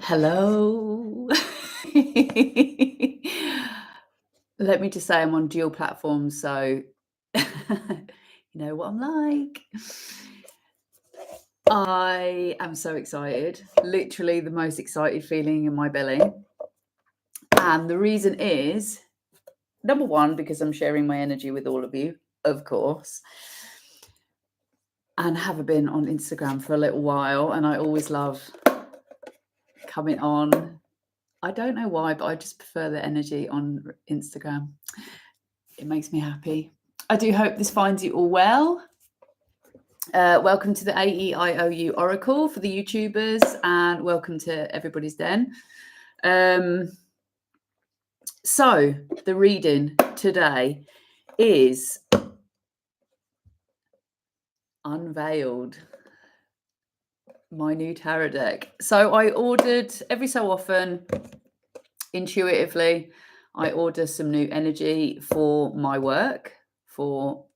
Hello. Let me just say I'm on dual platforms, so you know what I'm like. I am so excited, literally the most excited feeling in my belly. And the reason is, number one, because I'm sharing my energy with all of you, of course. And haven't been on Instagram for a little while, and I always love coming on. I don't know why, but I just prefer the energy on Instagram. It makes me happy. I do hope this finds you all well. Welcome to the AEIOU Oracle for the YouTubers, and welcome to Everybody's Den. So the reading today is Unveiled, my new tarot deck. So I ordered, every so often, intuitively, I order some new energy for my work, for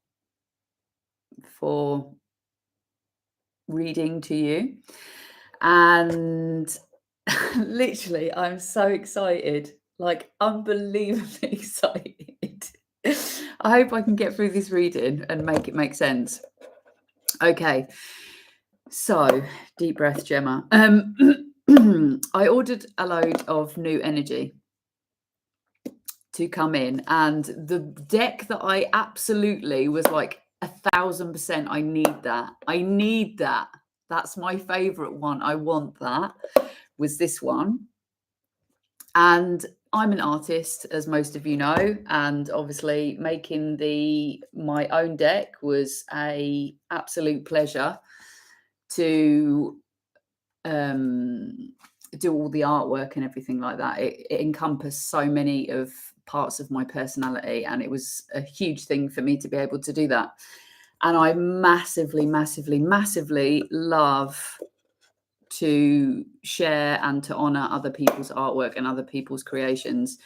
reading to you. And literally, I'm so excited, like unbelievably excited. I hope I can get through this reading and make it make sense. Okay, so deep breath, Gemma. I ordered a load of new energy to come in, and the deck that I absolutely was like 1,000%, I need that. That's my favorite one. I want that. Was this one. And I'm an artist, as most of you know, and obviously making my own deck was a absolute pleasure to do all the artwork and everything like that. It encompassed so many of parts of my personality, and it was a huge thing for me to be able to do that. And I massively, massively, massively love to share and to honor other people's artwork and other people's creations.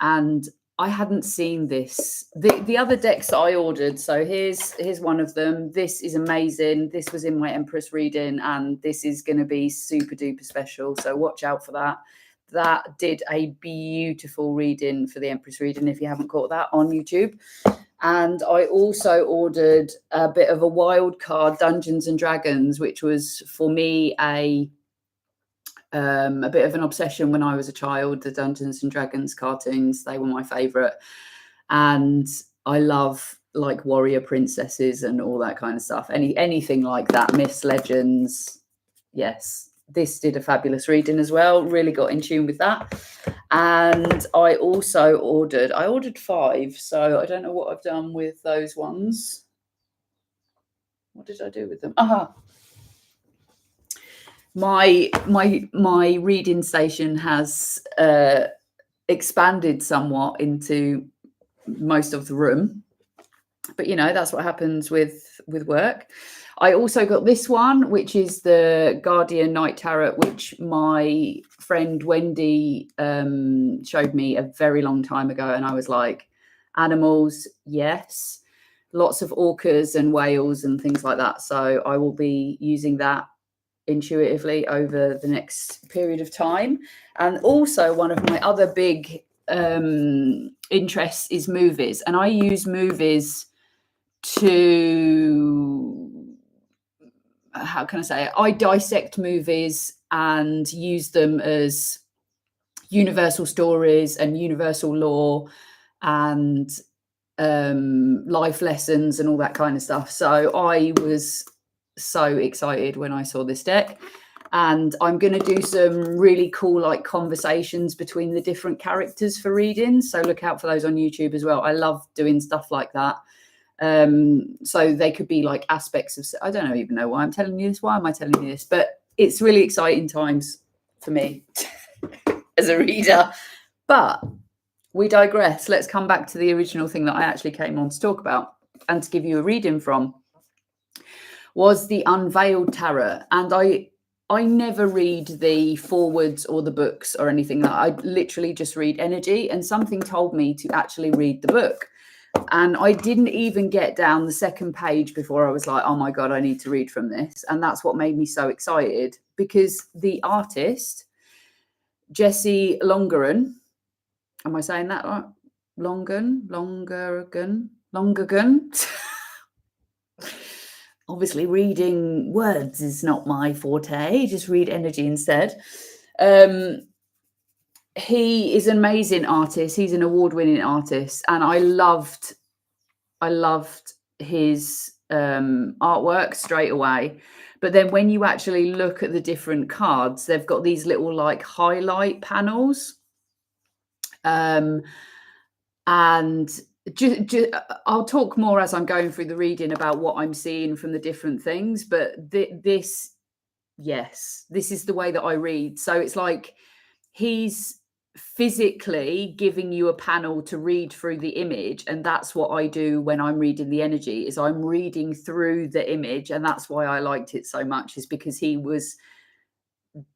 And I hadn't seen this. The other decks that I ordered, so here's one of them. This is amazing. This was in my Empress reading, and this is going to be super duper special. So watch out for that. That did a beautiful reading for the Empress reading, if you haven't caught that on YouTube. And I also ordered a bit of a wild card Dungeons and Dragons, which was for me a bit of an obsession when I was a child. The Dungeons and Dragons cartoons, they were my favorite. And I love like warrior princesses and all that kind of stuff. Anything like that, myths, legends. Yes, this did a fabulous reading as well. Really got in tune with that. And I also ordered 5. So I don't know what I've done with those ones. What did I do with them? My reading station has expanded somewhat into most of the room, but you know, that's what happens with work. I also got this one, which is the Guardian Night Tarot, which my friend Wendy showed me a very long time ago, and I was like, animals, yes, lots of orcas and whales and things like that. So I will be using that intuitively over the next period of time. And also one of my other big interests is movies, and I use movies to, how can I say it? I dissect movies and use them as universal stories and universal law and life lessons and all that kind of stuff. So I was so excited when I saw this deck, and I'm going to do some really cool like conversations between the different characters for readings, so look out for those on YouTube as well. I love doing stuff like that. So they could be like aspects of, I don't even know why I'm telling you this. Why am I telling you this? But it's really exciting times for me as a reader. But we digress. Let's come back to the original thing that I actually came on to talk about and to give you a reading from, was the Unveiled Tarot. And I never read the forwards or the books or anything. That I literally just read energy, and something told me to actually read the book. And I didn't even get down the second page before I was like, oh my God, I need to read from this. And that's what made me so excited, because the artist Jesse Longeran. Am I saying that right? Longergan. Obviously, reading words is not my forte. Just read energy instead. He is an amazing artist. He's an award-winning artist, and I loved his artwork straight away. But then when you actually look at the different cards, they've got these little like highlight panels. And I'll talk more as I'm going through the reading about what I'm seeing from the different things. But this is the way that I read. So it's like he's physically giving you a panel to read through the image, and that's what I do when I'm reading the energy, is I'm reading through the image. And that's why I liked it so much, is because he was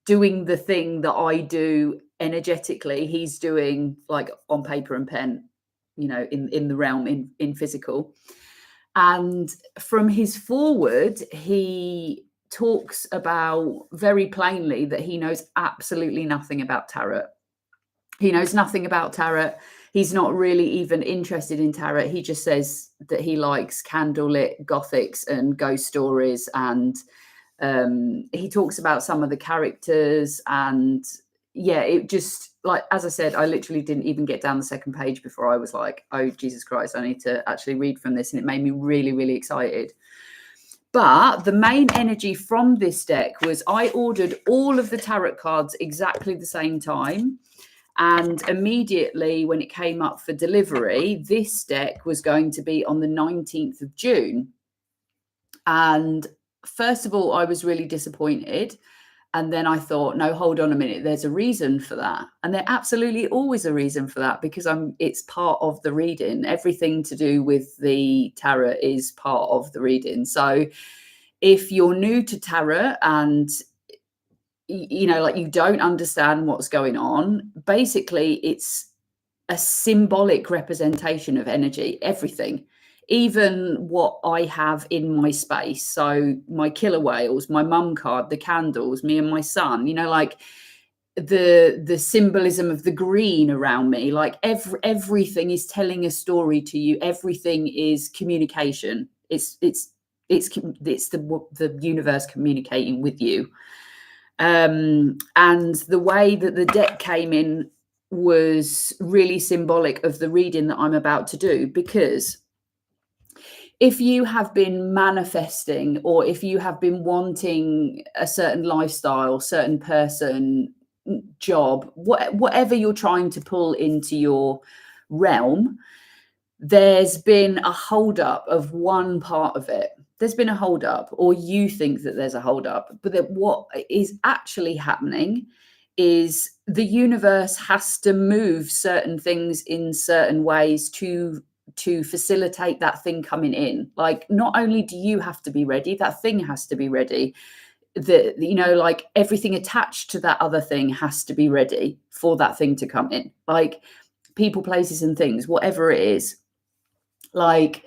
doing the thing that I do energetically. He's doing like on paper and pen, in the realm, in physical. And from his forward, he talks about very plainly that he knows absolutely nothing about tarot. He knows nothing about tarot. He's not really even interested in tarot. He just says that he likes candlelit gothics and ghost stories. And he talks about some of the characters. And yeah, it just, like, as I said, I literally didn't even get down the second page before I was like, oh, Jesus Christ, I need to actually read from this. And it made me really, really excited. But the main energy from this deck was I ordered all of the tarot cards exactly the same time. And immediately when it came up for delivery, this deck was going to be on the 19th of June. And first of all, I was really disappointed. And then I thought, no, hold on a minute. There's a reason for that. And there's absolutely always a reason for that, because it's part of the reading. Everything to do with the tarot is part of the reading. So if you're new to tarot and like you don't understand what's going on, basically it's a symbolic representation of energy, everything, even what I have in my space. So my killer whales, my mum card, the candles, me and my son, like the symbolism of the green around me, like everything is telling a story to you. Everything is communication. It's the universe communicating with you. And the way that the deck came in was really symbolic of the reading that I'm about to do, because if you have been manifesting, or if you have been wanting a certain lifestyle, certain person, job, whatever you're trying to pull into your realm, there's been a hold up of one part of it. There's been a hold up, or you think that there's a hold up, but that what is actually happening is the universe has to move certain things in certain ways to facilitate that thing coming in. Like, not only do you have to be ready, that thing has to be ready. Like everything attached to that other thing has to be ready for that thing to come in. Like people, places, and things, whatever it is. Like,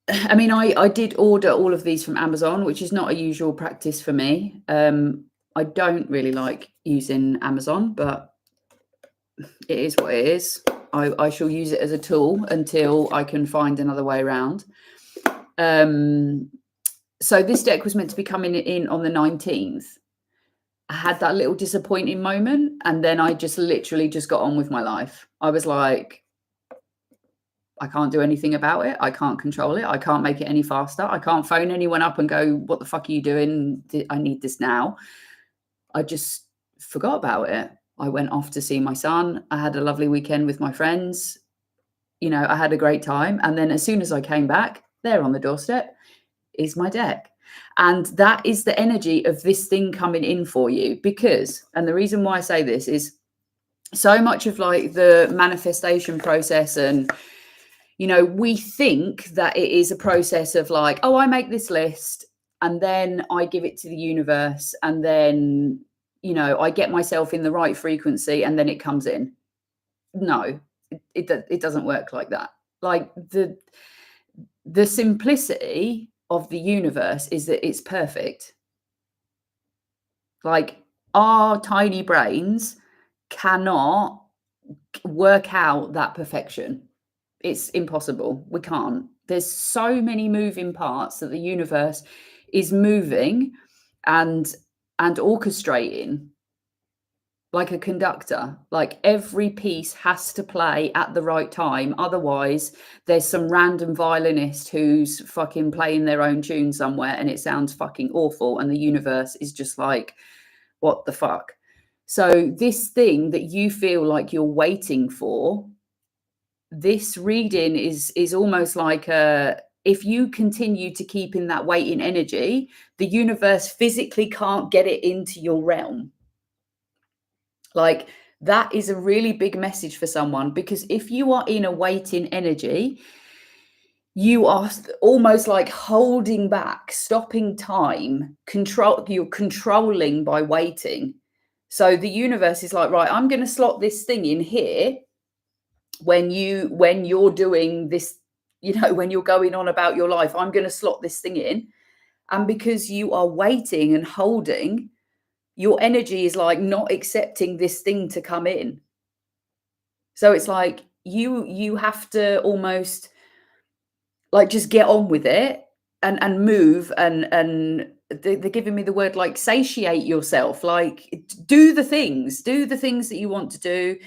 I mean, I did order all of these from Amazon, which is not a usual practice for me. I don't really like using Amazon, but it is what it is. I shall use it as a tool until I can find another way around. So this deck was meant to be coming in on the 19th. I had that little disappointing moment, and then I just literally just got on with my life. I was like, I can't do anything about it. I can't control it. I can't make it any faster. I can't phone anyone up and go, what the fuck are you doing? I need this now. I just forgot about it. I went off to see my son. I had a lovely weekend with my friends. I had a great time. And then as soon as I came back, there on the doorstep is my deck. And that is the energy of this thing coming in for you. Because, and the reason why I say this is so much of like the manifestation process, and we think that it is a process of like, oh, I make this list and then I give it to the universe, and then, I get myself in the right frequency and then it comes in. No, it doesn't work like that. Like the simplicity of the universe is that it's perfect. Like, our tiny brains cannot work out that perfection. It's impossible. We can't. There's so many moving parts that the universe is moving and orchestrating like a conductor. Like every piece has to play at the right time. Otherwise, there's some random violinist who's fucking playing their own tune somewhere and it sounds fucking awful. And the universe is just like, what the fuck? So this thing that you feel like you're waiting for, this reading is almost like if you continue to keep in that waiting energy, the universe physically can't get it into your realm. Like that is a really big message for someone, because if you are in a waiting energy, you are almost like holding back, stopping time, you're controlling by waiting. So the universe is like, right, I'm going to slot this thing in here when you're doing this, when you're going on about your life, I'm going to slot this thing in. And because you are waiting and holding, your energy is like not accepting this thing to come in. So it's like you have to almost like just get on with it and move and they're giving me the word like satiate yourself, like do the things that you want to do,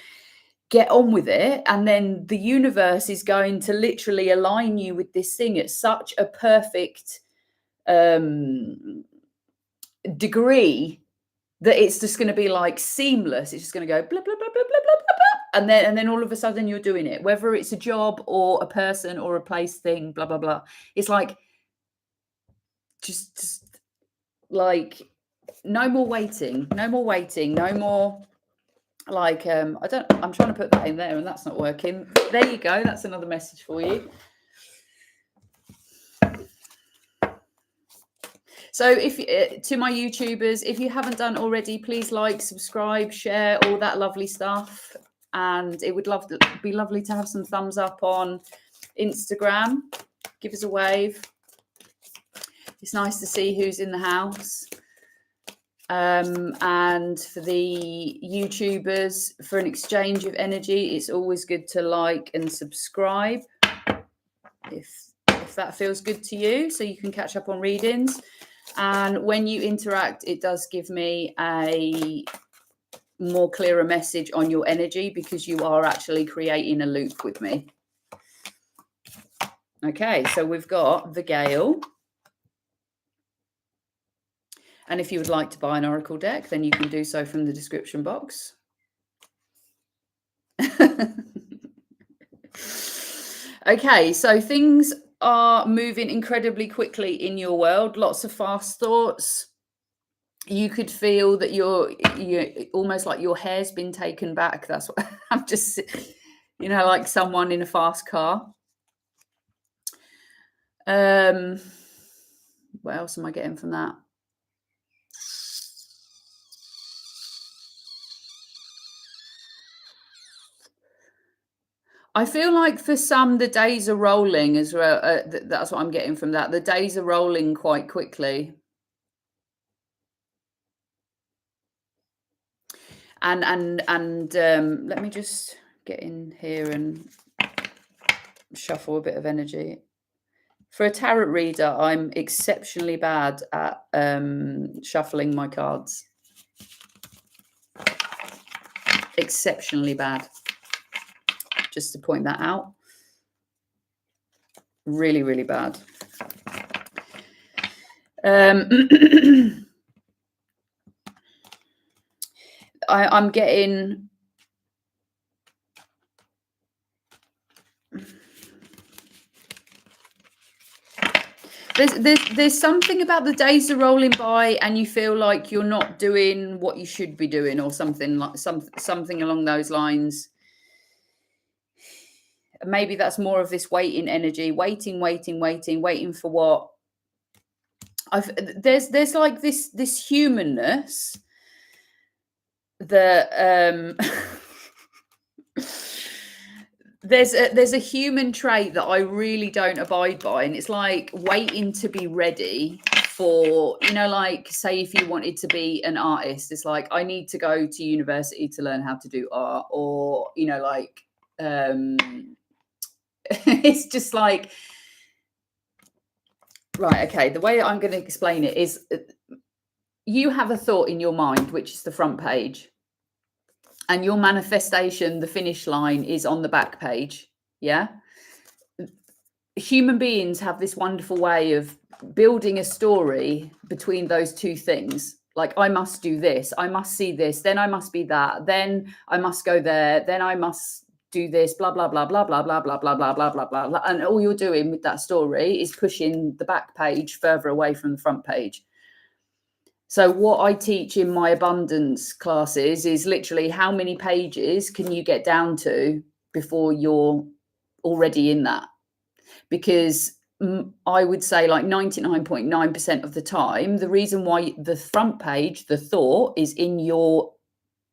get on with it, and then the universe is going to literally align you with this thing at such a perfect degree that it's just going to be like seamless. It's just going to go blah, blah, blah, blah, blah, blah, blah, blah. And then all of a sudden you're doing it, whether it's a job or a person or a place thing, blah, blah, blah. It's like, just like, no more waiting, no more like, I'm trying to put that in there and that's not working. There you go. That's another message for you. So if to my YouTubers, if you haven't done already, please like, subscribe, share, all that lovely stuff. And it would be lovely to have some thumbs up on Instagram. Give us a wave. It's nice to see who's in the house. And for the YouTubers, for an exchange of energy, it's always good to like and subscribe if that feels good to you, so you can catch up on readings. And when you interact, it does give me a more clearer message on your energy, because you are actually creating a loop with me. Okay, so we've got the Gale. And if you would like to buy an Oracle deck, then you can do so from the description box. Okay, so things are moving incredibly quickly in your world. Lots of fast thoughts. You could feel that you're almost like your hair's been taken back. That's what I'm just, like someone in a fast car. What else am I getting from that? I feel like for some, the days are rolling as well. That's what I'm getting from that. The days are rolling quite quickly. And let me just get in here and shuffle a bit of energy. For a tarot reader, I'm exceptionally bad at shuffling my cards. Exceptionally bad. Just to point that out. Really, really bad. I'm getting... There's something about the days are rolling by and you feel like you're not doing what you should be doing, or something like something along those lines. Maybe that's more of this waiting energy, waiting for what? There's like this humanness that there's a human trait that I really don't abide by, and it's like waiting to be ready for, you know, like say if you wanted to be an artist, it's like I need to go to university to learn how to do art, or, you know, like it's just like, right, okay, the way I'm going to explain it is you have a thought in your mind, which is the front page, and your manifestation, the finish line, is on the back page. Yeah. Human beings have this wonderful way of building a story between those two things. Like, I must do this, I must see this, then I must be that, then I must go there, then I must do this, blah, blah, blah, blah, blah, blah, blah, blah, blah, blah, blah, blah, blah. And all you're doing with that story is pushing the back page further away from the front page. So what I teach in my abundance classes is literally how many pages can you get down to before you're already in that? Because I would say like 99.9% of the time, the reason why the front page, the thought, is in your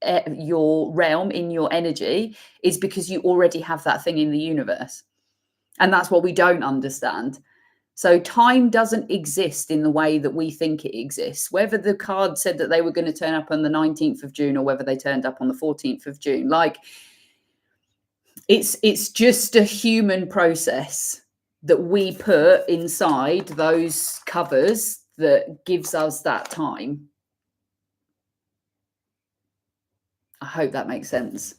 realm, in your energy, is because you already have that thing in the universe. And that's what we don't understand. So time doesn't exist in the way that we think it exists. Whether the card said that they were going to turn up on the 19th of June or whether they turned up on the 14th of June, like it's just a human process that we put inside those covers that gives us that time. I hope that makes sense.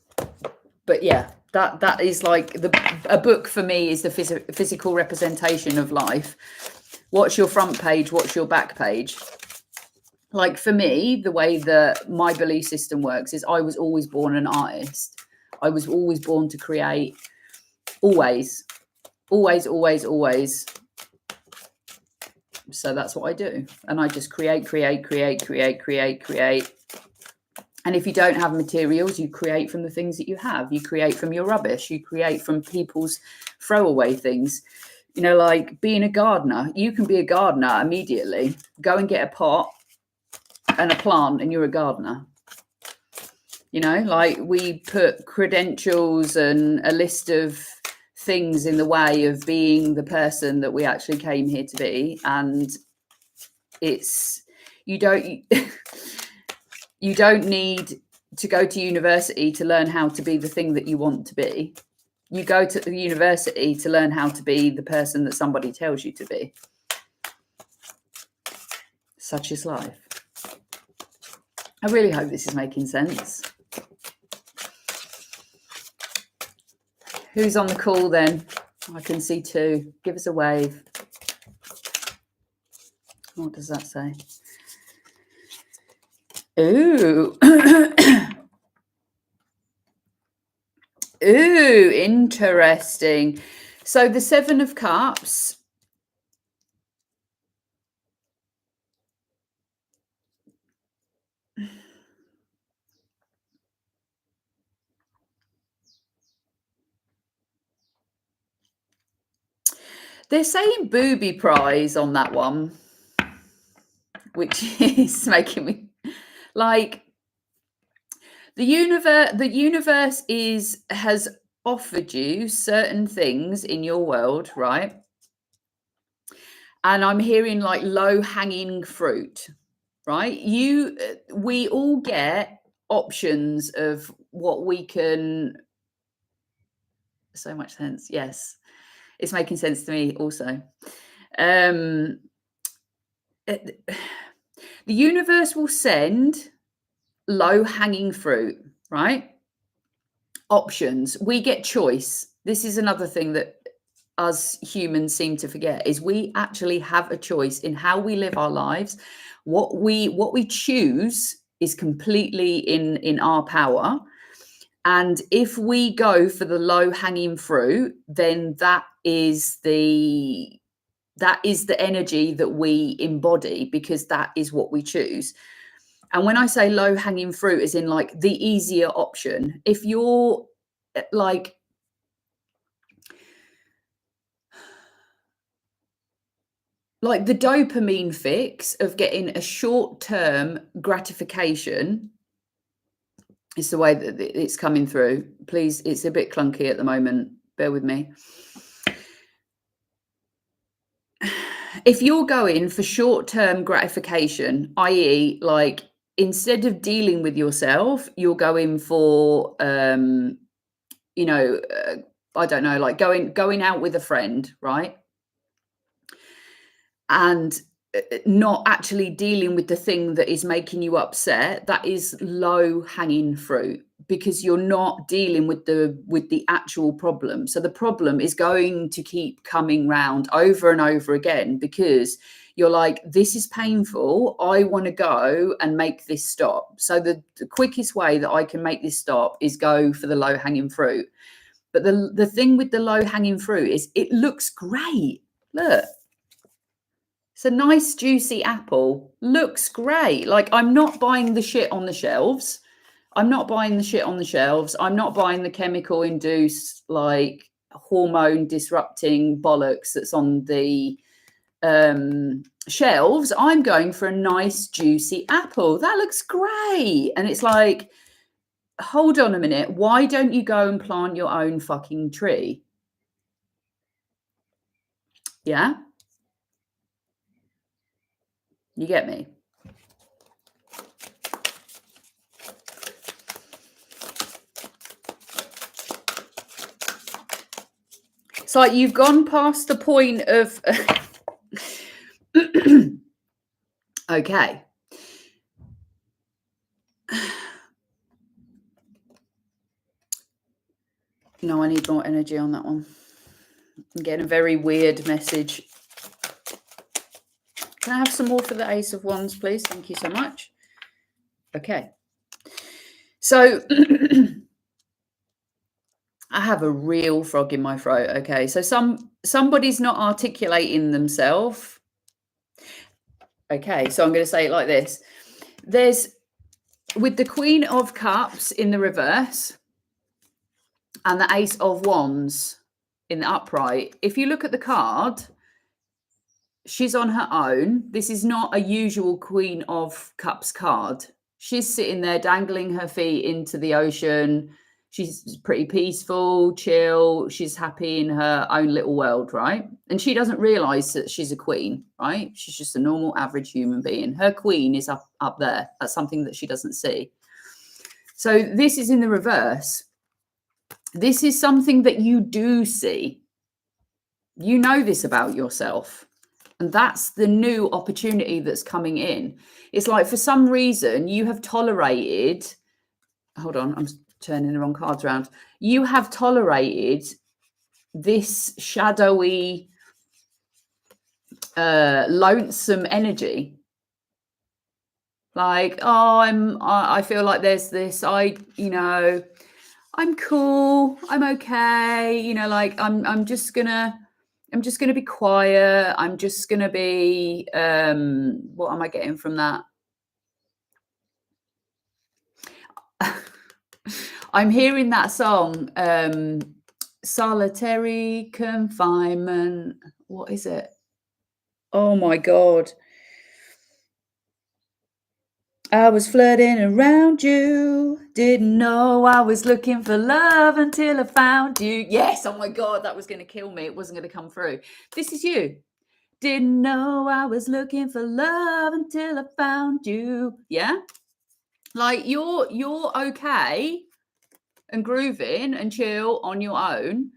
But yeah, that is like a book for me is the physical representation of life. What's your front page? What's your back page? Like for me, the way that my belief system works is I was always born an artist. I was always born to create. Always. So that's what I do. And I just create. And if you don't have materials, you create from the things that you have. You create from your rubbish. You create from people's throwaway things. You know, like being a gardener. You can be a gardener immediately. Go and get a pot and a plant and you're a gardener. You know, like we put credentials and a list of things in the way of being the person that we actually came here to be. And it's, you don't need to go to university to learn how to be the thing that you want to be. You go to the university to learn how to be the person that somebody tells you to be. Such is life. I really hope this is making sense. Who's on the call then? I can see two. Give us a wave. What does that say? Ooh. Ooh, interesting. So the Seven of Cups. They're saying booby prize on that one, which is making me like the universe has offered you certain things in your world, right? And I'm hearing like low-hanging fruit, right? We all get options of what we can. So much sense. Yes, it's making sense to me also. The universe will send low-hanging fruit, right? Options. We get choice. This is another thing that us humans seem to forget, is we actually have a choice in how we live our lives. What we choose is completely in our power. And if we go for the low-hanging fruit, then that is the energy that we embody, because that is what we choose. And when I say low-hanging fruit, is in like the easier option. If you're like the dopamine fix of getting a short-term gratification is the way that it's coming through. Please, it's a bit clunky at the moment. Bear with me. if you're going for short-term gratification, i.e., like instead of dealing with yourself, you're going for, you know, I don't know, like going out with a friend, right? And not actually dealing with the thing that is making you upset, that is low hanging fruit, because you're not dealing with the actual problem. So the problem is going to keep coming round over and over again, because you're like, this is painful, I want to go and make this stop. So the quickest way that I can make this stop is go for the low hanging fruit. But the thing with the low hanging fruit is it looks great. Look, it's a nice juicy apple. Looks great. Like, I'm not buying the shit on the shelves. I'm not buying the shit on the shelves. I'm not buying the chemical induced, like, hormone disrupting bollocks that's on the shelves. I'm going for a nice juicy apple. That looks great. And it's like, hold on a minute. Why don't you go and plant your own fucking tree? Yeah? You get me? It's like you've gone past the point of okay. No, I need more energy on that one. I'm getting a very weird message. Can I have some more for the Ace of Wands, please? Thank you so much. Okay. So I have a real frog in my throat. Okay. So somebody's not articulating themselves. Okay. So I'm going to say it like this. There's, with the Queen of Cups in the reverse and the Ace of Wands in the upright, if you look at the card, she's on her own. This is not a usual Queen of Cups card. She's sitting there dangling her feet into the ocean. She's pretty peaceful, chill. She's happy in her own little world, right? And she doesn't realize that she's a queen, right? She's just a normal, average human being. Her queen is up there. That's something that she doesn't see. So this is in the reverse. This is something that you do see. You know this about yourself. And that's the new opportunity that's coming in. It's like, for some reason, you have tolerated, hold on, I'm turning the wrong cards around. You have tolerated this shadowy, lonesome energy. Like, oh, I feel like there's this, I'm cool, I'm okay, like I'm just gonna be quiet. I'm just gonna be what am I getting from that? I'm hearing that song, Solitary Confinement. What is it? Oh my God. I was flirting around you, didn't know I was looking for love until I found you. Yes, oh my God, that was going to kill me. It wasn't going to come through. This is you. Didn't know I was looking for love until I found you. Yeah? Like, you're okay and grooving and chill on your own,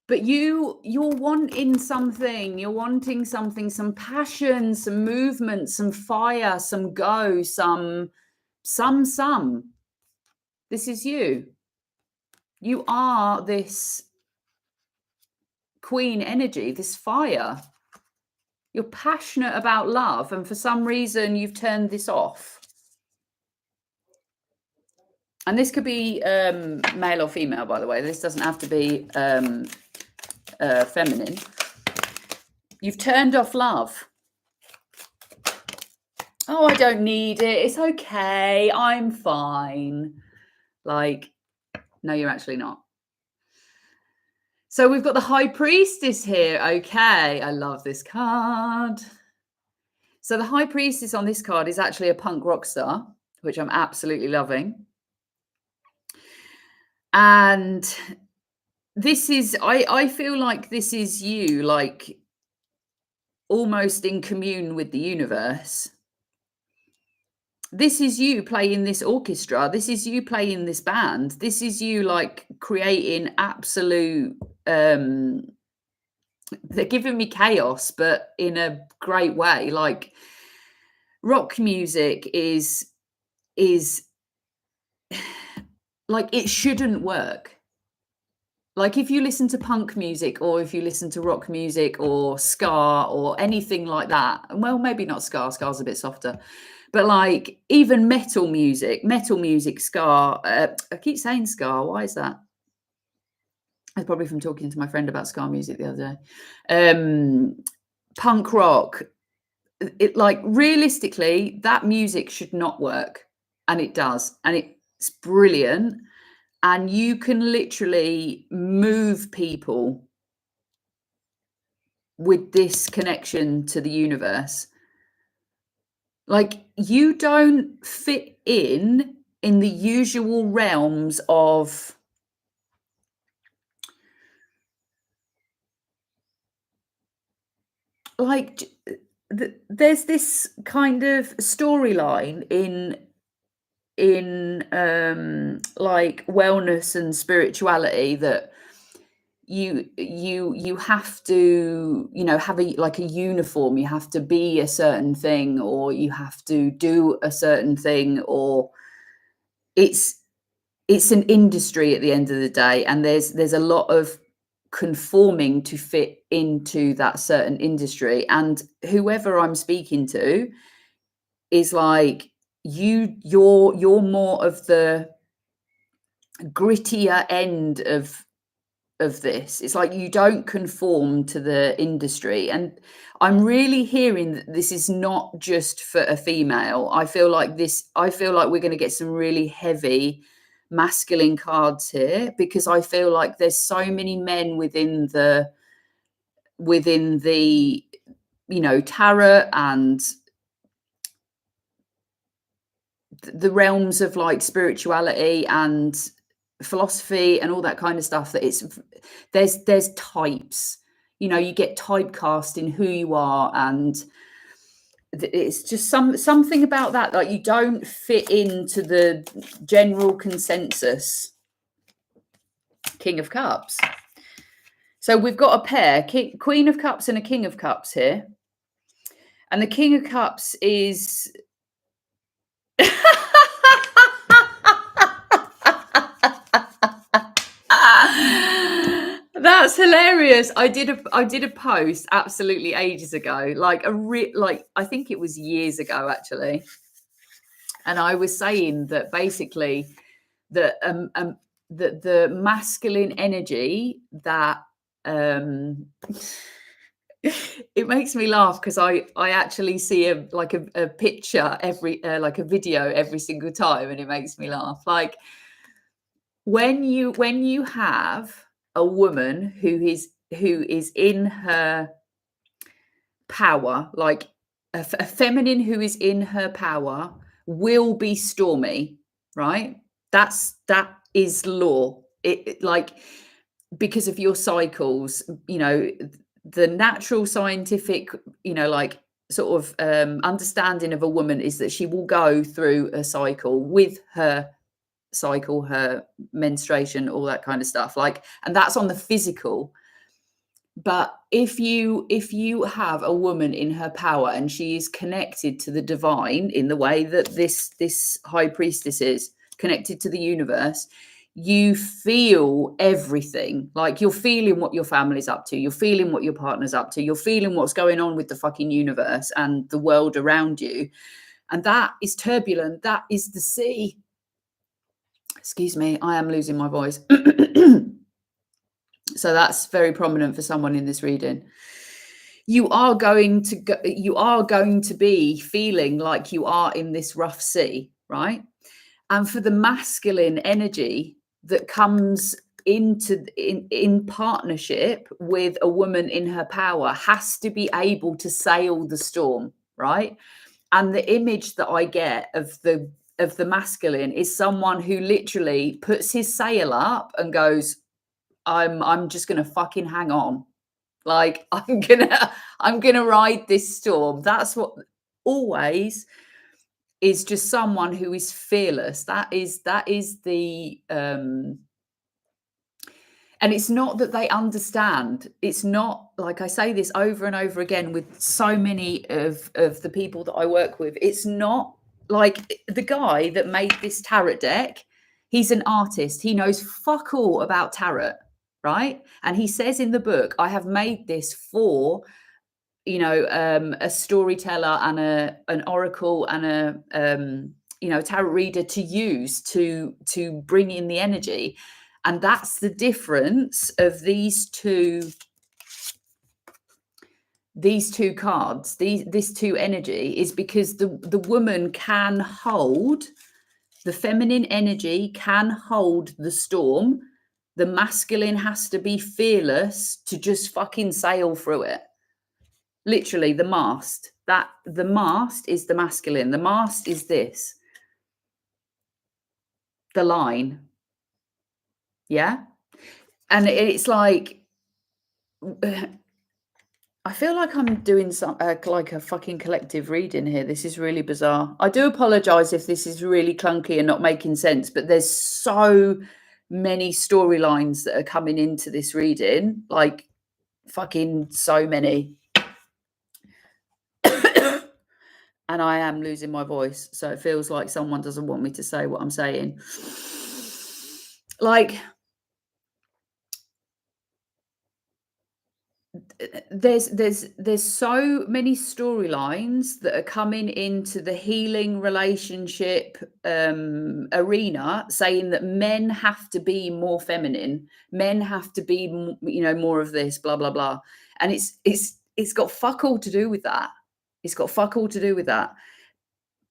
but you're wanting something. You're wanting something, some passion, some movement, some fire, some go, some. This is you. You are this queen energy, this fire. You're passionate about love, and for some reason you've turned this off. And this could be male or female, by the way. This doesn't have to be feminine. You've turned off love. Oh, I don't need it. It's okay. I'm fine. Like, no, you're actually not. So we've got the High Priestess here. Okay, I love this card. So the High Priestess on this card is actually a punk rock star, which I'm absolutely loving. And this is, I feel like this is you. Like, almost in commune with the universe. This is you playing this orchestra. This is you playing this band. This is you like creating absolute they're giving me chaos, but in a great way. Like rock music is like it shouldn't work. Like if you listen to punk music or if you listen to rock music or ska or anything like that, well, maybe not ska, ska's a bit softer, but like even metal music, ska, I keep saying ska, why is that? It's probably from talking to my friend about ska music the other day. Punk rock, it like realistically, that music should not work. And it does. And it's brilliant. And you can literally move people with this connection to the universe. Like you don't fit in the usual realms of like there's this kind of storyline in like wellness and spirituality that you have to, you know, have a like a uniform, you have to be a certain thing or you have to do a certain thing, or it's an industry at the end of the day, and there's a lot of conforming to fit into that certain industry. And whoever I'm speaking to is like, you're more of the grittier end of this. It's like you don't conform to the industry. And I'm really hearing that this is not just for a female. I feel like we're going to get some really heavy masculine cards here, because I feel like there's so many men within the you know, tarot and the realms of like spirituality and philosophy and all that kind of stuff, that there's types, you know, you get typecast in who you are, and it's just something about that, like you don't fit into the general consensus. King of Cups. So we've got a pair, Queen of Cups and a King of Cups here, and the King of Cups is that's hilarious. I did a post absolutely ages ago, like like I think it was years ago actually, and I was saying that basically that the masculine energy that it makes me laugh because I actually see a picture every like a video every single time, and it makes me laugh. Like when you have a woman who is in her power, like a feminine who is in her power will be stormy, right? That is law. It like, because of your cycles, you know, the natural scientific, you know, like sort of understanding of a woman is that she will go through a cycle with her cycle, her menstruation, all that kind of stuff, like, and that's on the physical. But if you have a woman in her power and she is connected to the divine in the way that this high priestess is connected to the universe, you feel everything. Like you're feeling what your family's up to, you're feeling what your partner's up to, you're feeling what's going on with the fucking universe and the world around you. And that is turbulent. That is the sea. Excuse me, I am losing my voice. So that's very prominent for someone in this reading. You are going to be feeling like you are in this rough sea, right? And for the masculine energy that comes in partnership with a woman in her power has to be able to sail the storm, right? And the image that I get of the masculine is someone who literally puts his sail up and goes, I'm just gonna fucking hang on. Like I'm going to ride this storm. That's what always is, just someone who is fearless. That is the and it's not that they understand. It's not, like I say this over and over again with so many of the people that I work with. It's not like the guy that made this tarot deck. He's an artist. He knows fuck all about tarot, right? And he says in the book, I have made this for, a storyteller and an oracle and a tarot reader to use to bring in the energy. And that's the difference of these two cards, this two energy, is because the woman can hold, the feminine energy can hold the storm. The masculine has to be fearless to just fucking sail through it. Literally, the mast is the masculine. The mast is this, the line. Yeah. And it's like, I feel like I'm doing some like a fucking collective reading here. This is really bizarre. I do apologize if this is really clunky and not making sense, but there's so many storylines that are coming into this reading, like fucking so many. And I am losing my voice, so it feels like someone doesn't want me to say what I'm saying. Like, there's so many storylines that are coming into the healing relationship arena, saying that men have to be more feminine, men have to be, more of this, blah blah blah, and it's got fuck all to do with that. It's got fuck all to do with that.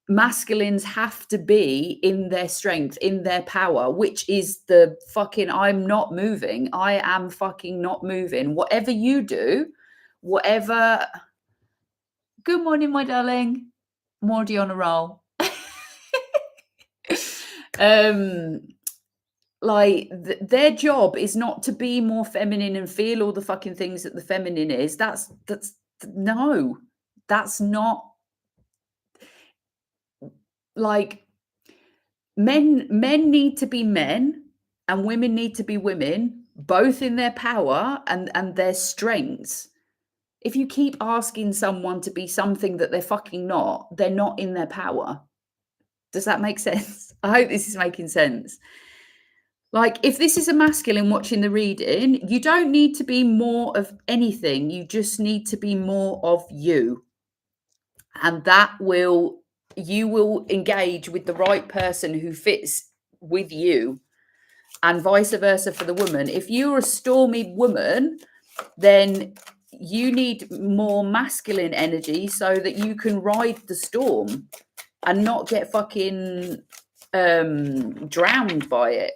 Masculines have to be in their strength, in their power, which is the fucking, I'm not moving. I am fucking not moving. Whatever you do, whatever. Good morning, my darling. I'm already on a roll. Like their job is not to be more feminine and feel all the fucking things that the feminine is. That's no, that's not. Like, men need to be men and women need to be women, both in their power and their strengths. If you keep asking someone to be something that they're fucking not, they're not in their power. Does that make sense? I hope this is making sense. Like, if this is a masculine watching the reading, you don't need to be more of anything. You just need to be more of you. And you will engage with the right person who fits with you, and vice versa for the woman. If you're a stormy woman, then you need more masculine energy so that you can ride the storm and not get fucking drowned by it.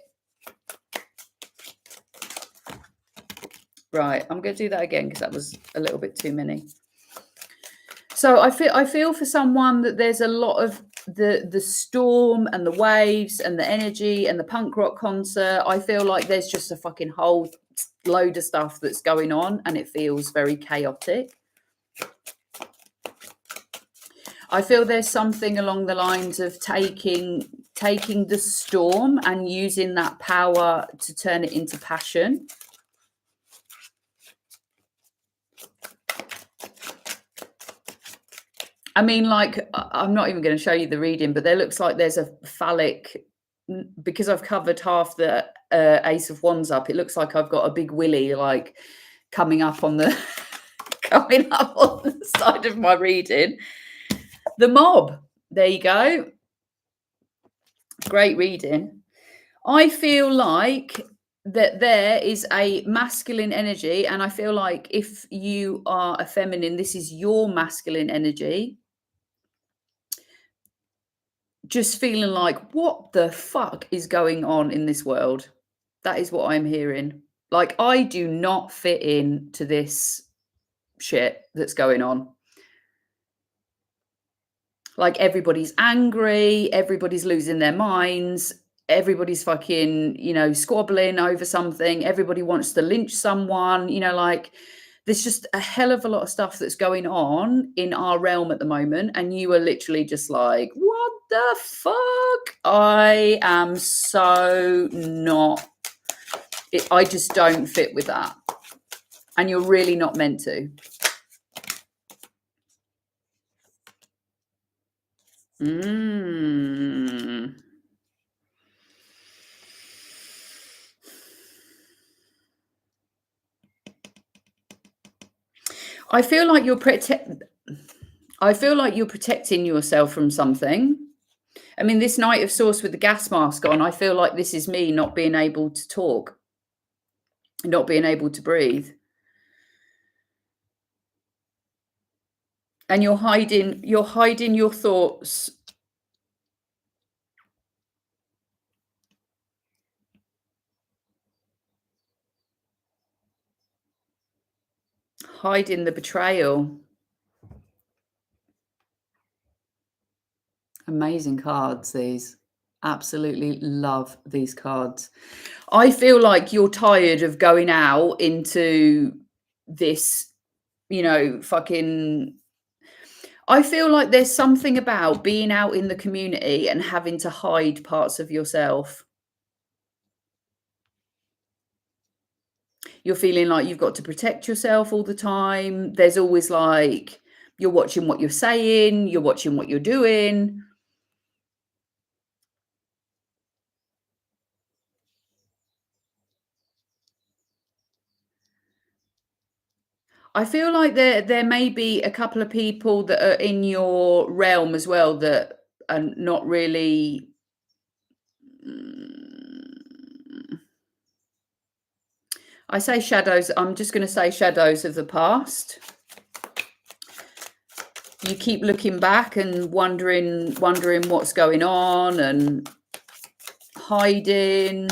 Right, I'm going to do that again because that was a little bit too many. So I feel for someone that there's a lot of the storm and the waves and the energy and the punk rock concert. I feel like there's just a fucking whole load of stuff that's going on and it feels very chaotic. I feel there's something along the lines of taking the storm and using that power to turn it into passion. I mean, like, I'm not even going to show you the reading, but there looks like there's a phallic, because I've covered half the Ace of Wands up. It looks like I've got a big willy, like, coming up on the side of my reading. The Mob. There you go. Great reading. I feel like that there is a masculine energy, and I feel like if you are a feminine, this is your masculine energy. Just feeling like, what the fuck is going on in this world? That is what I'm hearing. Like, I do not fit into this shit that's going on. Like, everybody's angry, everybody's losing their minds, everybody's fucking, squabbling over something, everybody wants to lynch someone, like, There's just a hell of a lot of stuff that's going on in our realm at the moment, and you are literally just like, what the fuck? I am so not. I just don't fit with that, and you're really not meant to. I feel like you're protecting yourself from something. I mean, this Knight of Swords with the gas mask on, I feel like this is me not being able to talk, not being able to breathe. And you're hiding your thoughts. Hiding the betrayal. Amazing cards, these. Absolutely love these cards. I feel like you're tired of going out into this, fucking. I feel like there's something about being out in the community and having to hide parts of yourself. You're feeling like you've got to protect yourself all the time. There's always like, you're watching what you're saying, you're watching what you're doing. I feel like there may be a couple of people that are in your realm as well that are not really. I say shadows. I'm just going to say shadows of the past. You keep looking back and wondering what's going on and hiding.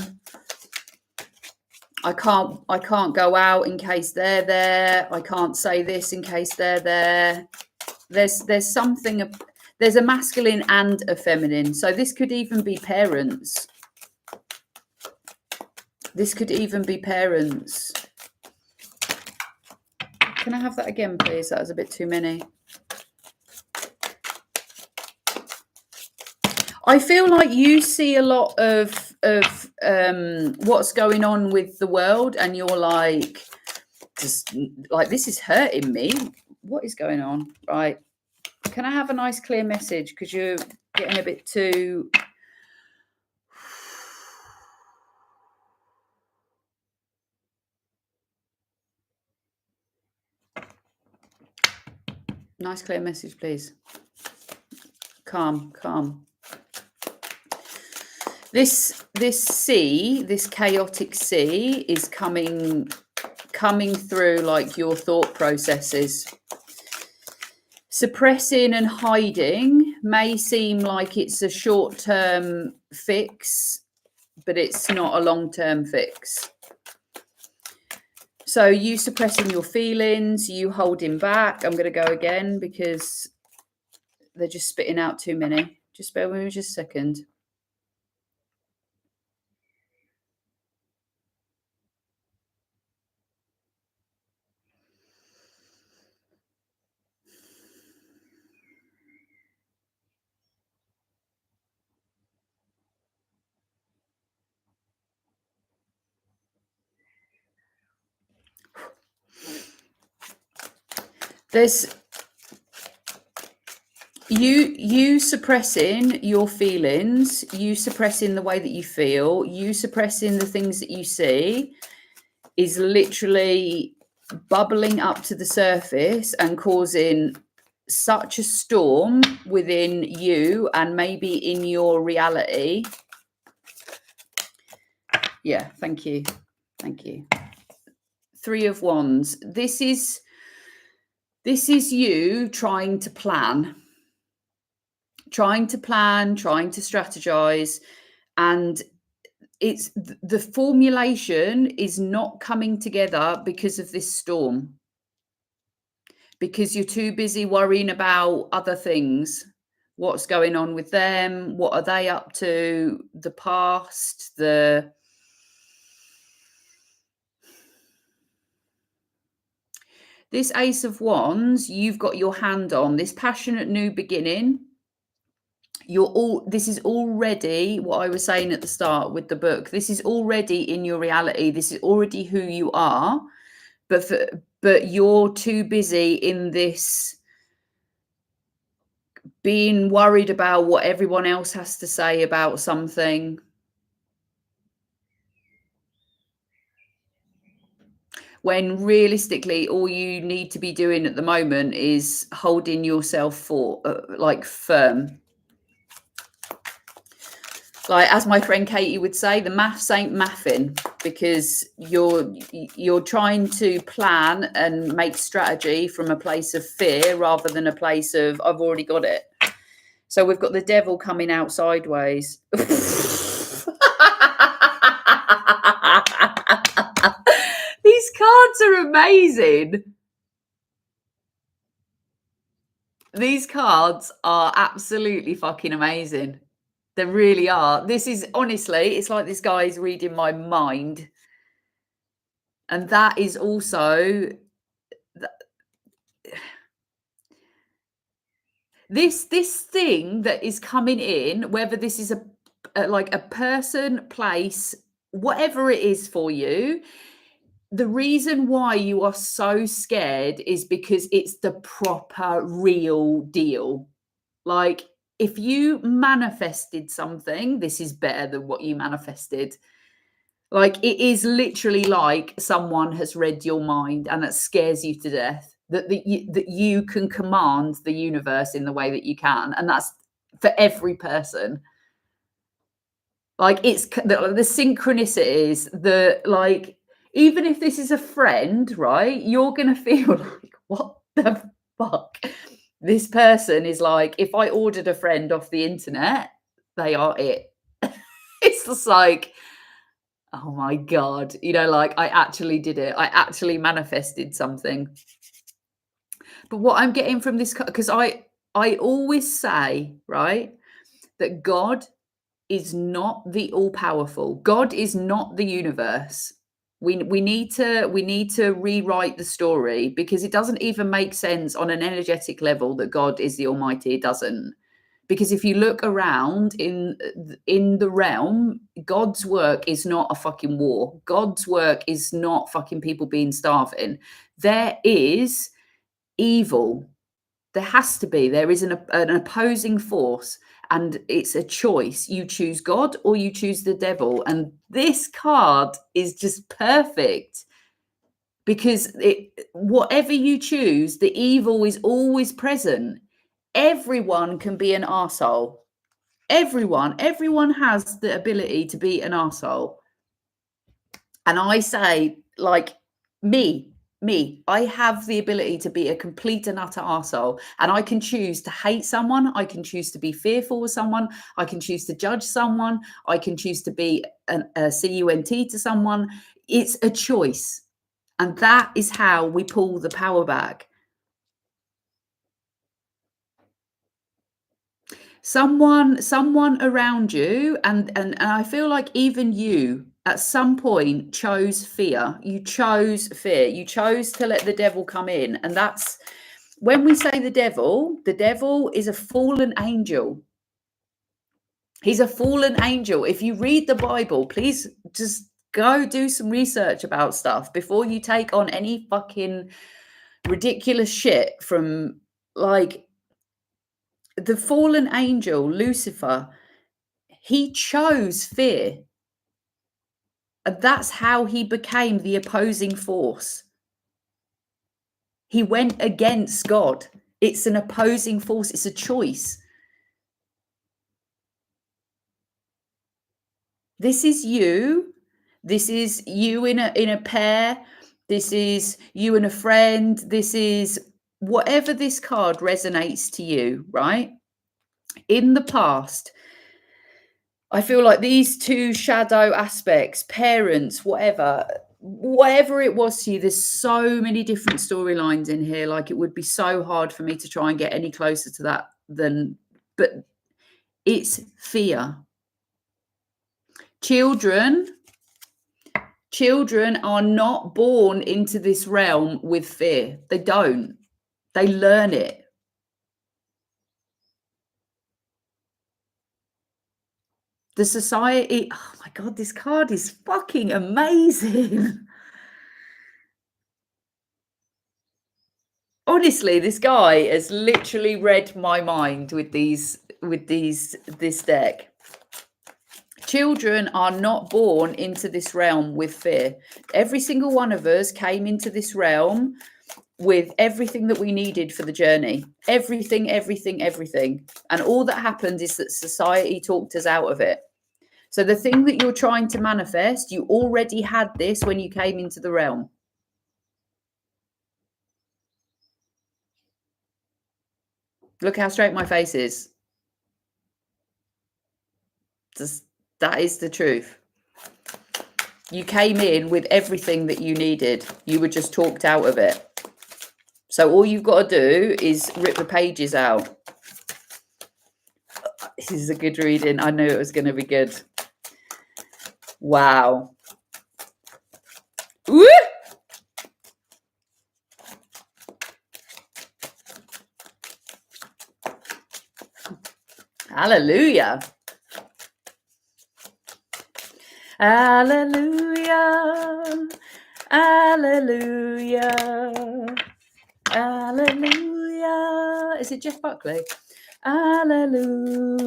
I can't go out in case they're there. I can't say this in case they're there. There's something. There's a masculine and a feminine. So this could even be parents. This could even be parents. Can I have that again, please? That was a bit too many. I feel like you see a lot of what's going on with the world, and you're like, just like, this is hurting me. What is going on? Right. Can I have a nice clear message? Because you're getting a bit too. Nice clear message, please. Calm. This sea, this chaotic sea, is coming through like your thought processes. Suppressing and hiding may seem like it's a short-term fix, but it's not a long-term fix. So you suppressing your feelings, you holding back. I'm going to go again because they're just spitting out too many. Just bear with me just a second. There's you suppressing your feelings, you suppressing the way that you feel, you suppressing the things that you see is literally bubbling up to the surface and causing such a storm within you and maybe in your reality. Yeah, thank you. Three of Wands. This is you trying to plan, trying to strategize, and it's the formulation is not coming together because of this storm, because you're too busy worrying about other things. What's going on with them? What are they up to? The past, This Ace of Wands, you've got your hand on this passionate new beginning. This is already what I was saying at the start with the book. This is already in your reality. This is already who you are. But you're too busy in this being worried about what everyone else has to say about something. When realistically, all you need to be doing at the moment is holding yourself firm. Like, as my friend Katie would say, the maths ain't mathing, because you're trying to plan and make strategy from a place of fear rather than a place of I've already got it. So we've got the devil coming out sideways. These cards are amazing. These cards are absolutely fucking amazing. They really are. This is honestly, it's like this guy's reading my mind. And that is also this thing that is coming in, whether this is like a person, place, whatever it is for you. The reason why you are so scared is because it's the proper real deal. Like, if you manifested something, this is better than what you manifested. Like, it is literally like someone has read your mind, and that scares you to death. That you can command the universe in the way that you can, and that's for every person. Like, it's the synchronicities, like, even if this is a friend, right? You're gonna feel like, what the fuck? This person is like, if I ordered a friend off the internet, they are it. It's just like, oh my God, like, I actually did it. I actually manifested something. But what I'm getting from this, because I always say, right, that God is not the all-powerful. God is not the universe. We need to rewrite the story, because it doesn't even make sense on an energetic level that God is the Almighty. It doesn't. Because if you look around in the realm, God's work is not a fucking war. God's work is not fucking people being starving. There is evil. There has to be. There is an opposing force, and it's a choice. You choose God or you choose the devil. And this card is just perfect, because whatever you choose, the evil is always present. Everyone can be an arsehole. Everyone has the ability to be an arsehole. And I say, like, me, I have the ability to be a complete and utter arsehole. And I can choose to hate someone. I can choose to be fearful of someone. I can choose to judge someone. I can choose to be a cunt to someone. It's a choice. And that is how we pull the power back. Someone around you, and I feel like even you at some point chose fear. You chose fear. You chose to let the devil come in. And that's when we say the devil is a fallen angel. He's a fallen angel. If you read the Bible, please just go do some research about stuff before you take on any fucking ridiculous shit from, like, the fallen angel, Lucifer. He chose fear. And that's how he became the opposing force. He went against God. It's an opposing force. It's a choice. This is you. This is you in a pair. This is you and a friend. This is whatever this card resonates to you, right? In the past, I feel like these two shadow aspects, parents, whatever it was to you, there's so many different storylines in here. Like, it would be so hard for me to try and get any closer to that but it's fear. Children Children are not born into this realm with fear. They don't. They learn it. The society, oh my God, this card is fucking amazing. Honestly, this guy has literally read my mind with this deck. Children are not born into this realm with fear. Every single one of us came into this realm with everything that we needed for the journey. Everything. And all that happened is that society talked us out of it. So the thing that you're trying to manifest, you already had this when you came into the realm. Look how straight my face is. That is the truth. You came in with everything that you needed. You were just talked out of it. So all you've got to do is rip the pages out. This is a good reading. I knew it was going to be good. Wow. Woo! Hallelujah. Hallelujah. Hallelujah. Hallelujah. Is it Jeff Buckley? Hallelujah.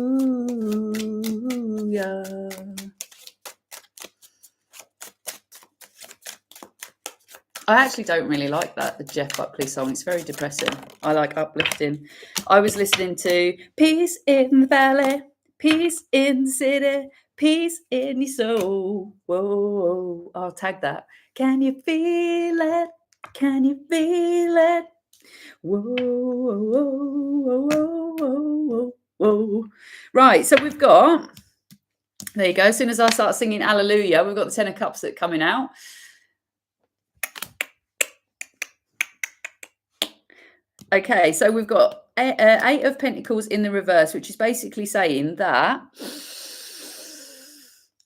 I actually don't really like that, the Jeff Buckley song. It's very depressing. I like uplifting. I was listening to Peace in the Valley, Peace in the City, Peace in your soul. Whoa, I'll tag that. Can you feel it? Can you feel it? Whoa, whoa, whoa, whoa, whoa, whoa. Right, so we've got, there you go. As soon as I start singing Hallelujah, we've got the Ten of Cups that are coming out. Okay, so we've got Eight of Pentacles in the reverse, which is basically saying that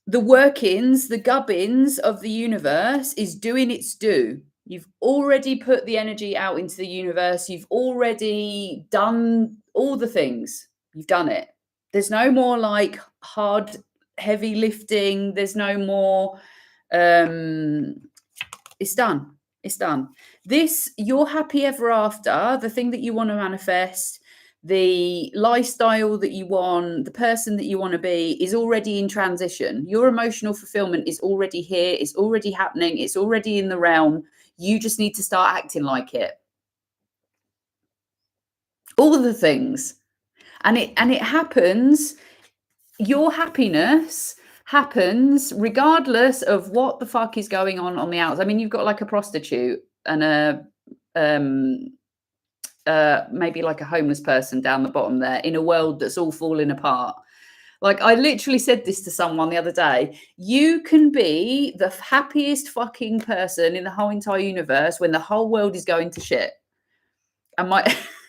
the workings, the gubbins of the universe is doing its due. You've already put the energy out into the universe. You've already done all the things. You've done it. There's no more like hard, heavy lifting. There's no more. It's done. It's done. This, your happy ever after, the thing that you want to manifest, the lifestyle that you want, the person that you want to be is already in transition. Your emotional fulfillment is already here. It's already happening. It's already in the realm. You just need to start acting like it. All the things. And it happens. Your happiness happens regardless of what the fuck is going on the outside. I mean, you've got like a prostitute and maybe like a homeless person down the bottom there in a world that's all falling apart. Like, I literally said this to someone the other day. You can be the happiest fucking person in the whole entire universe when the whole world is going to shit. And my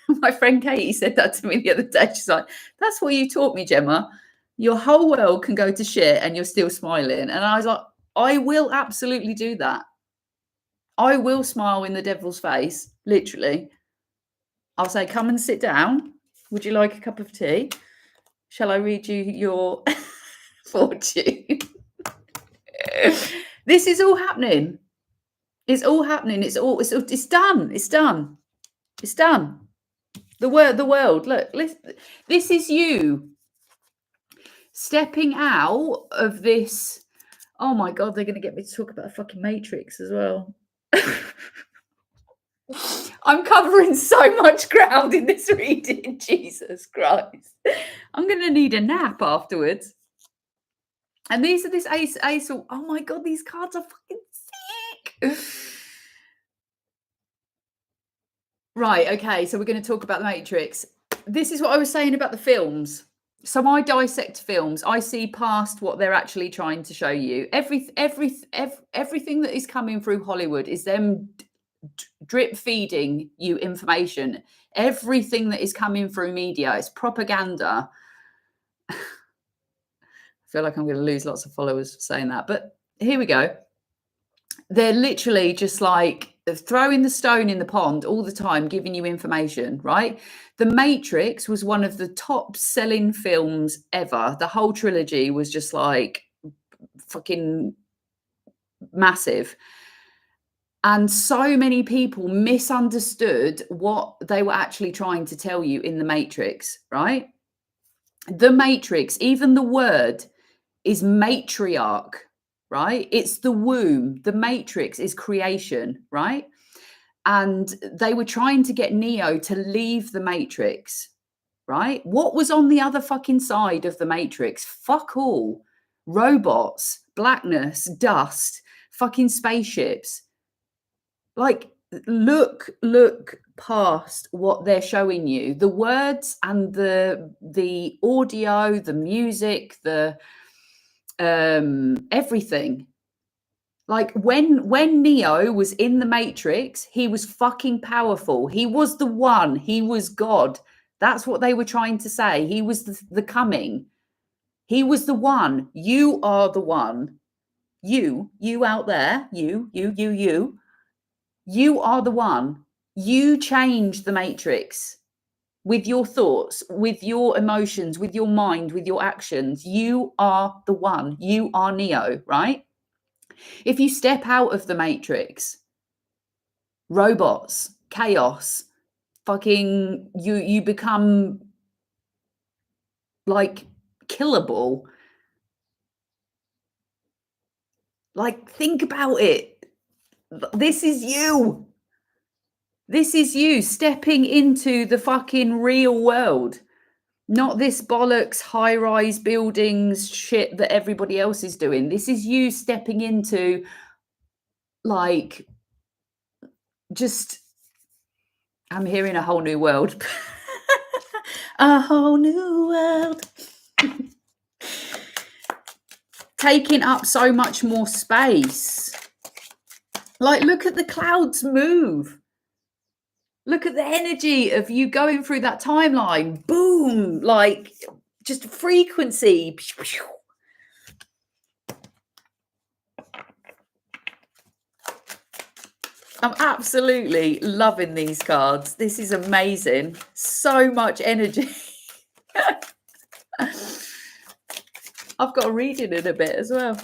my friend Katie said that to me the other day. She's like, that's what you taught me, Gemma. Your whole world can go to shit and you're still smiling. And I was like, I will absolutely do that. I will smile in the devil's face, literally. I'll say, come and sit down. Would you like a cup of tea? Shall I read you your fortune? This is all happening. It's all happening. It's done. It's done. It's done. The world. Look, this is you stepping out of this. Oh my God, they're going to get me to talk about the fucking Matrix as well. I'm covering so much ground in this reading. Jesus Christ. I'm going to need a nap afterwards. And these are this ace. Oh my God, these cards are fucking sick. Right, okay, so we're going to talk about the Matrix. This is what I was saying about the films. So I dissect films. I see past what they're actually trying to show you. Everything that is coming through Hollywood is them drip feeding you information. Everything that is coming through media is propaganda. I feel like I'm going to lose lots of followers for saying that, but here we go. they're literally just like throwing the stone in the pond all the time, giving you information, right? The Matrix was one of the top selling films ever. The whole trilogy was just like fucking massive. And so many people misunderstood what they were actually trying to tell you in the Matrix, right? The Matrix, even the word is matriarch, right? It's the womb. The Matrix is creation, right? And they were trying to get Neo to leave the Matrix, right? What was on the other fucking side of the Matrix? Fuck all. Robots, blackness, dust, fucking spaceships. Like, look past what they're showing you. The words and the audio, the music, the everything. Like when Neo was in the Matrix, he was fucking powerful. He was the one. He was God. That's what they were trying to say. He was the coming. He was the one. You are the one. You out there. You. You are the one. You change the Matrix with your thoughts, with your emotions, with your mind, with your actions. You are the one. You are Neo, right? If you step out of the Matrix, robots, chaos, fucking you become like killable. Like, think about it. This is you. This is you stepping into the fucking real world. Not this bollocks high-rise buildings shit that everybody else is doing. This is you stepping into, like, just, I'm hearing a whole new world. A whole new world. Taking up so much more space. Like, look at the clouds move. Look at the energy of you going through that timeline. Boom. Like, just frequency. I'm absolutely loving these cards. This is amazing. So much energy. I've got a reading in a bit as well.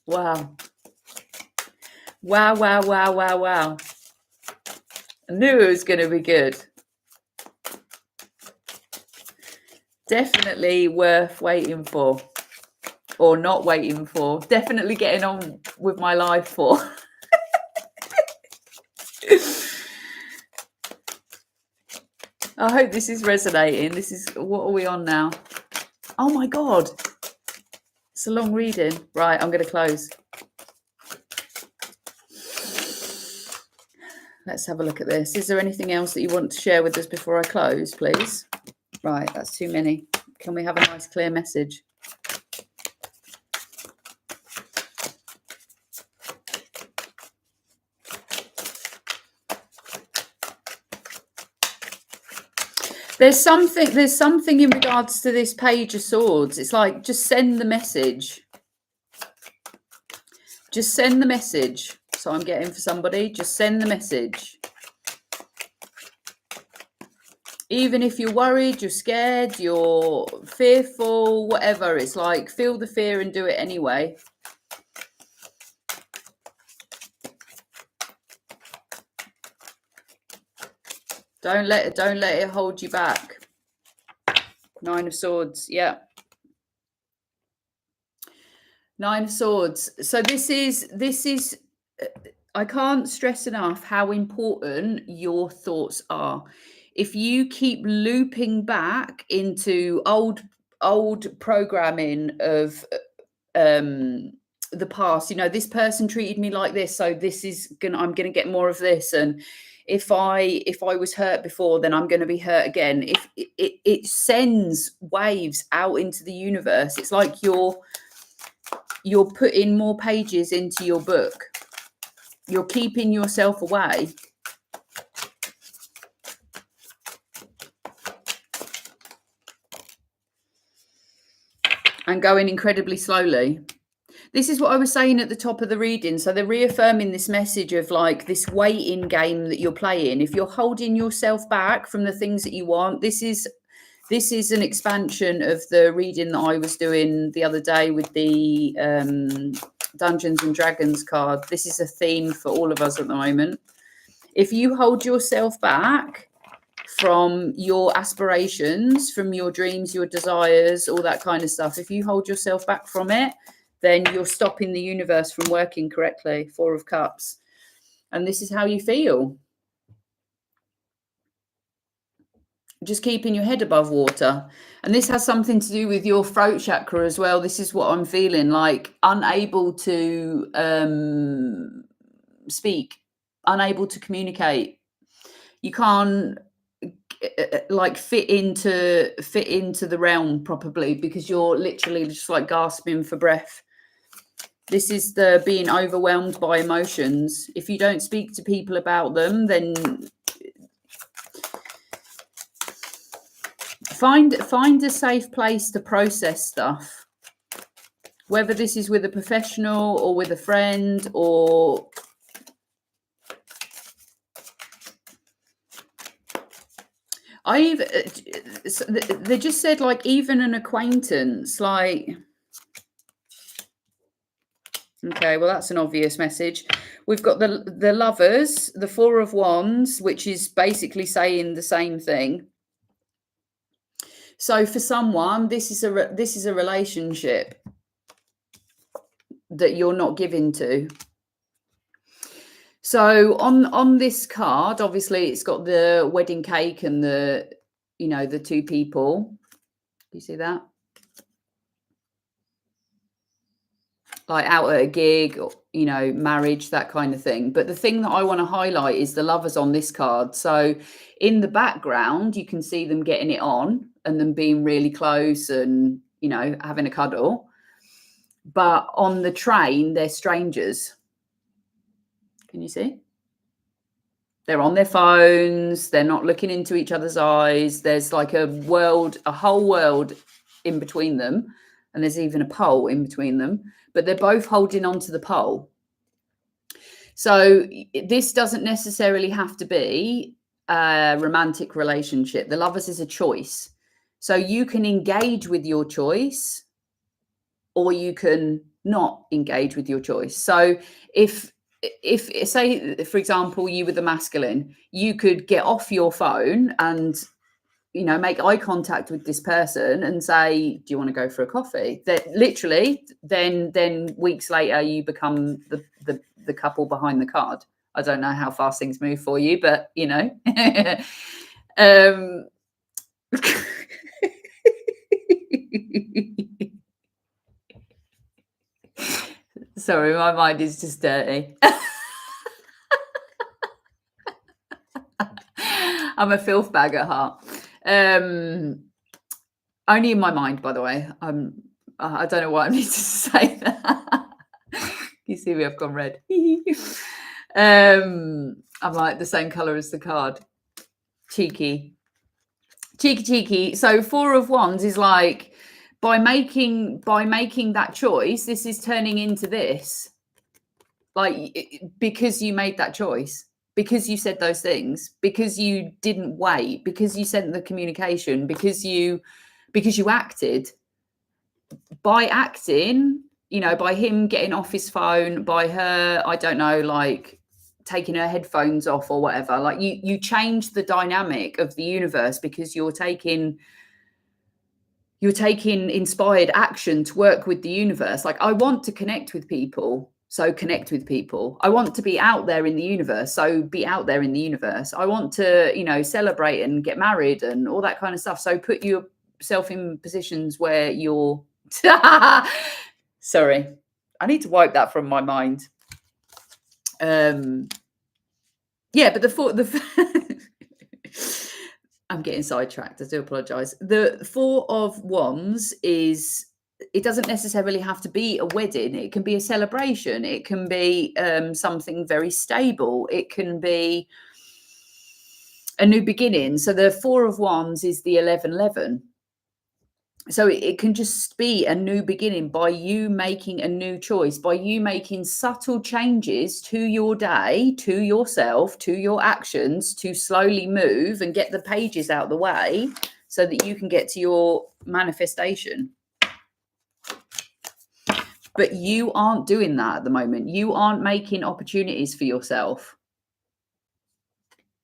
Wow. Wow, wow, wow, wow, wow. I knew it was going to be good. Definitely worth waiting for. Or not waiting for. Definitely getting on with my life for. I hope this is resonating. This is, what are we on now? Oh my God. It's a long reading. Right, I'm going to close. Let's have a look at this. Is there anything else that you want to share with us before I close, please? Right, that's too many. Can we have a nice clear message? There's something in regards to this Page of Swords. It's like, just send the message. Just send the message. So I'm getting for somebody, just send the message. Even if you're worried, you're scared, you're fearful, whatever, it's like, feel the fear and do it anyway. Don't let it hold you back. Nine of Swords, yeah. Nine of Swords. So this is I can't stress enough how important your thoughts are. If you keep looping back into old programming of the past, you know, this person treated me like this, so I'm gonna get more of this, and if I was hurt before, then I'm going to be hurt again. If it sends waves out into the universe, it's like you're putting more pages into your book. You're keeping yourself away. And going incredibly slowly. This is what I was saying at the top of the reading. So they're reaffirming this message of like this waiting game that you're playing. If you're holding yourself back from the things that you want, this is an expansion of the reading that I was doing the other day with the Dungeons and Dragons card. This is a theme for all of us at the moment. If you hold yourself back from your aspirations, from your dreams, your desires, all that kind of stuff, if you hold yourself back from it, then you're stopping the universe from working correctly. 4 of Cups. And this is how you feel. Just keeping your head above water. And this has something to do with your throat chakra as well. This is what I'm feeling, like unable to speak, unable to communicate. You can't like fit into the realm properly because you're literally just like gasping for breath. This is the being overwhelmed by emotions. If you don't speak to people about them, then find a safe place to process stuff, whether this is with a professional or with a friend, or they just said like even an acquaintance, like, okay, well, that's an obvious message. We've got the Lovers, the 4 of Wands, which is basically saying the same thing. So for someone, this is a relationship that you're not giving to. So on this card, obviously, it's got the wedding cake and the 2 people. You see that? Like out at a gig, or, marriage, that kind of thing. But the thing that I want to highlight is the Lovers on this card. So in the background, you can see them getting it on and them being really close and, having a cuddle. But on the train, they're strangers. Can you see? They're on their phones. They're not looking into each other's eyes. There's like a whole world in between them. And there's even a pole in between them. But they're both holding on to the pole. So this doesn't necessarily have to be a romantic relationship. The Lovers is a choice. So you can engage with your choice, or you can not engage with your choice. So if say, for example, you were the masculine, you could get off your phone and make eye contact with this person and say, do you want to go for a coffee? That literally, then weeks later, you become the couple behind the card. I don't know how fast things move for you, but sorry, my mind is just dirty. I'm a filth bag at heart. Only in my mind, by the way. I don't know why I need to say that. You see me, I've gone red. I'm like the same color as the card. Cheeky. So 4 of Wands is like, by making that choice, this is turning into this. Like, because you made that choice, because you said those things, because you didn't wait, because you sent the communication, because you acted. By acting, by him getting off his phone, by her, I don't know, like taking her headphones off or whatever, like you change the dynamic of the universe because you're taking inspired action to work with the universe. Like, I want to connect with people, so connect with people. I want to be out there in the universe, so be out there in the universe. I want to, celebrate and get married and all that kind of stuff. So put yourself in positions where you're sorry, I need to wipe that from my mind. Yeah, but I'm getting sidetracked. I do apologize. The 4 of Wands is, it doesn't necessarily have to be a wedding. It can be a celebration. It can be something very stable. It can be a new beginning. So the 4 of Wands is the 1111. So it can just be a new beginning by you making a new choice, by you making subtle changes to your day, to yourself, to your actions, to slowly move and get the pages out the way so that you can get to your manifestation. But you aren't doing that at the moment. You aren't making opportunities for yourself.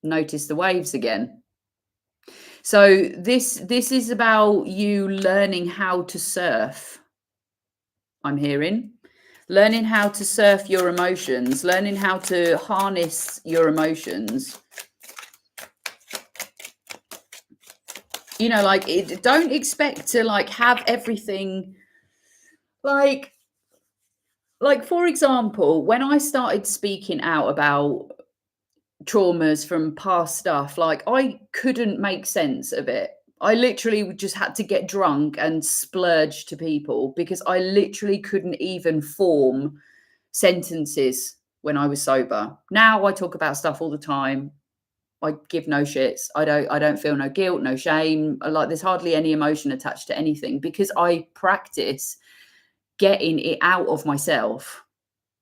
Notice the waves again. So this is about you learning how to surf. I'm hearing learning how to surf your emotions, learning how to harness your emotions. You know, like don't expect to like have everything like for example, when I started speaking out about traumas from past stuff, like I couldn't make sense of it. I literally just had to get drunk and splurge to people because I literally couldn't even form sentences when I was sober. Now I talk about stuff all the time. I give no shits. I don't feel no guilt, no shame. Like there's hardly any emotion attached to anything because I practice getting it out of myself.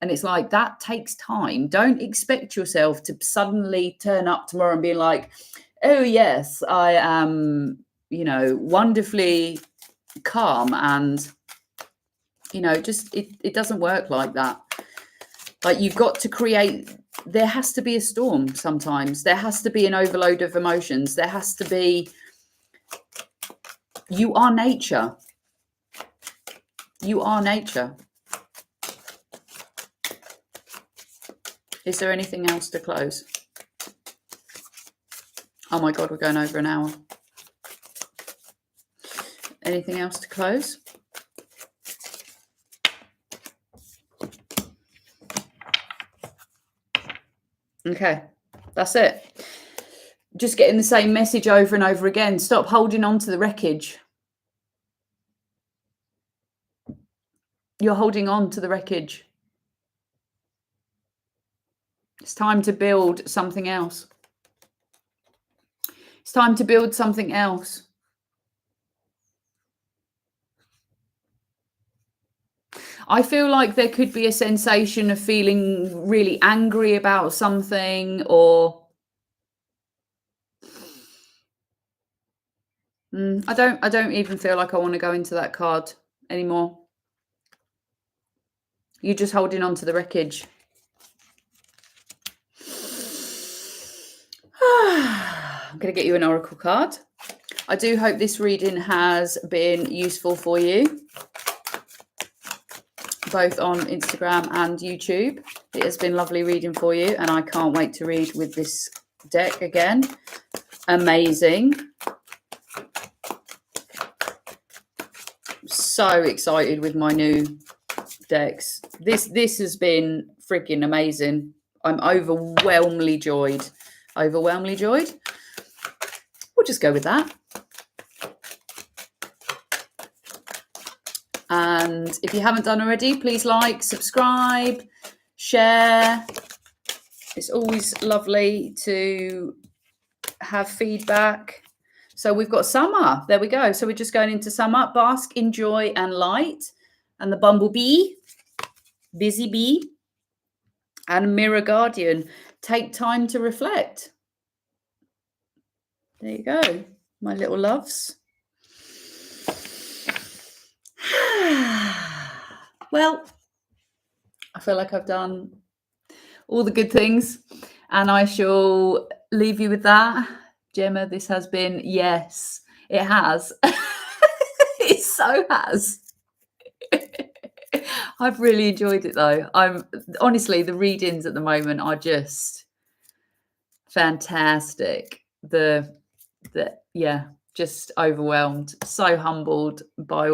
And it's like that takes time. Don't expect yourself to suddenly turn up tomorrow and be like, oh, yes, I am, wonderfully calm. And, just it doesn't work like that. Like you've got to create, there has to be a storm sometimes. There has to be an overload of emotions. There has to be, you are nature. You are nature. Is there anything else to close? Oh my God, we're going over an hour. Anything else to close? Okay, that's it. Just getting the same message over and over again. Stop holding on to the wreckage. You're holding on to the wreckage. It's time to build something else. It's time to build something else. I feel like there could be a sensation of feeling really angry about something or I don't even feel like I want to go into that card anymore. You're just holding on to the wreckage. I'm going to get you an oracle card. I do hope this reading has been useful for you, both on Instagram and YouTube. It has been lovely reading for you, and I can't wait to read with this deck again. Amazing. So excited with my new decks. This has been freaking amazing. I'm overwhelmingly joyed. Overwhelmingly joyed. We'll just go with that. And if you haven't done already, please like, subscribe, share. It's always lovely to have feedback. So we've got summer. There we go. So we're just going into summer. Bask in joy and light. And the bumblebee, busy bee, and mirror guardian. Take time to reflect. There you go, my little loves. Well, I feel like I've done all the good things, and I shall leave you with that. Gemma, this has been, yes, it has. It so has. I've really enjoyed it though. Honestly, the readings at the moment are just fantastic. Just overwhelmed, so humbled by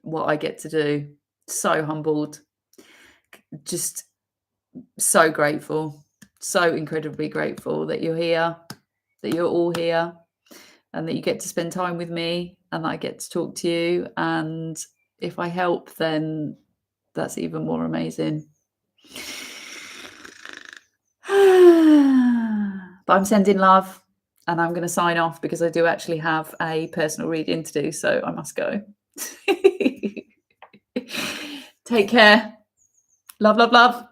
what I get to do. So humbled, just so grateful, so incredibly grateful that you're here, that you're all here, and that you get to spend time with me, and that I get to talk to you. And if I help, then that's even more amazing. But I'm sending love, and I'm going to sign off because I do actually have a personal reading to do, so I must go. Take care. Love, love, love.